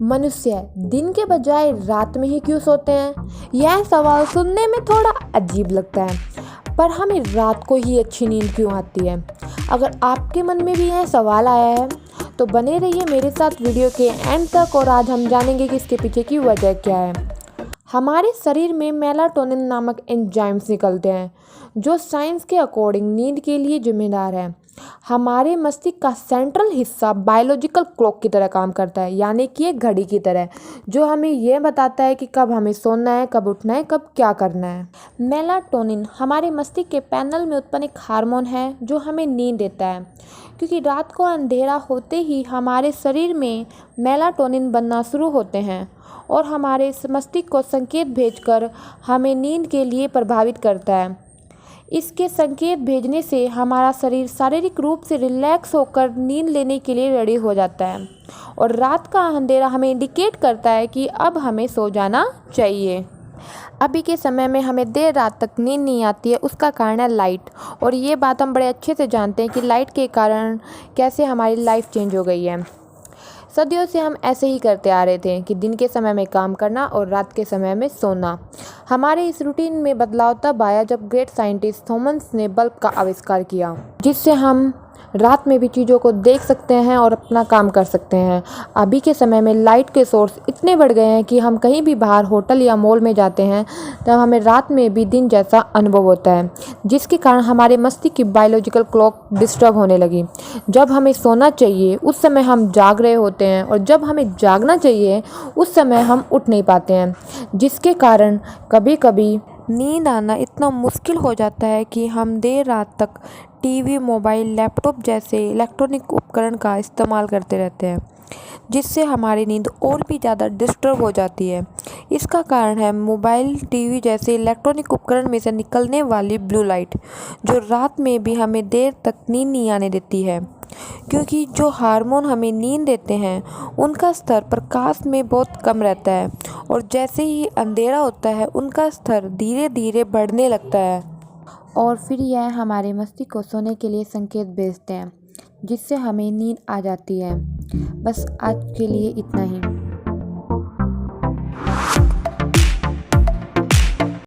मनुष्य दिन के बजाय रात में ही क्यों सोते हैं? यह सवाल सुनने में थोड़ा अजीब लगता है, पर हमें रात को ही अच्छी नींद क्यों आती है? अगर आपके मन में भी यह सवाल आया है तो बने रहिए मेरे साथ वीडियो के एंड तक और आज हम जानेंगे कि इसके पीछे की वजह क्या है। हमारे शरीर में मेलाटोनिन नामक एंजाइम्स निकलते हैं जो साइंस के अकॉर्डिंग नींद के लिए जिम्मेदार है। हमारे मस्तिष्क का सेंट्रल हिस्सा बायोलॉजिकल क्लॉक की तरह काम करता है, यानी कि एक घड़ी की तरह, जो हमें यह बताता है कि कब हमें सोना है, कब उठना है, कब क्या करना है। मेलाटोनिन हमारे मस्तिष्क के पैनल में उत्पन्न एक हार्मोन है जो हमें नींद देता है, क्योंकि रात को अंधेरा होते ही हमारे शरीर में मेलाटोनिन बनना शुरू होते हैं और हमारे मस्तिष्क को संकेत भेजकर हमें नींद के लिए प्रभावित करता है। इसके संकेत भेजने से हमारा शरीर शारीरिक रूप से रिलैक्स होकर नींद लेने के लिए रेडी हो जाता है और रात का अंधेरा हमें इंडिकेट करता है कि अब हमें सो जाना चाहिए। अभी के समय में हमें देर रात तक नींद नहीं आती है, उसका कारण है लाइट। और ये बात हम बड़े अच्छे से जानते हैं कि लाइट के कारण कैसे हमारी लाइफ चेंज हो गई है। सदियों से हम ऐसे ही करते आ रहे थे कि दिन के समय में काम करना और रात के समय में सोना। हमारे इस रूटीन में बदलाव तब आया जब ग्रेट साइंटिस्ट थॉमस ने बल्ब का आविष्कार किया, जिससे हम रात में भी चीज़ों को देख सकते हैं और अपना काम कर सकते हैं। अभी के समय में लाइट के सोर्स इतने बढ़ गए हैं कि हम कहीं भी बाहर होटल या मॉल में जाते हैं तब हमें रात में भी दिन जैसा अनुभव होता है, जिसके कारण हमारे मस्तिष्क की बायोलॉजिकल क्लॉक डिस्टर्ब होने लगी। जब हमें सोना चाहिए उस समय हम जाग रहे होते हैं और जब हमें जागना चाहिए उस समय हम उठ नहीं पाते हैं, जिसके कारण कभी कभी नींद आना इतना मुश्किल हो जाता है कि हम देर रात तक टीवी, मोबाइल, लैपटॉप जैसे इलेक्ट्रॉनिक उपकरण का इस्तेमाल करते रहते हैं, जिससे हमारी नींद और भी ज़्यादा डिस्टर्ब हो जाती है। इसका कारण है मोबाइल, टीवी जैसे इलेक्ट्रॉनिक उपकरण में से निकलने वाली ब्लू लाइट, जो रात में भी हमें देर तक नींद नहीं आने देती है, क्योंकि जो हार्मोन हमें नींद देते हैं उनका स्तर प्रकाश में बहुत कम रहता है और जैसे ही अंधेरा होता है उनका स्तर धीरे धीरे बढ़ने लगता है और फिर यह हमारे मस्तिष्क को सोने के लिए संकेत भेजते हैं, जिससे हमें नींद आ जाती है। बस आज के लिए इतना ही।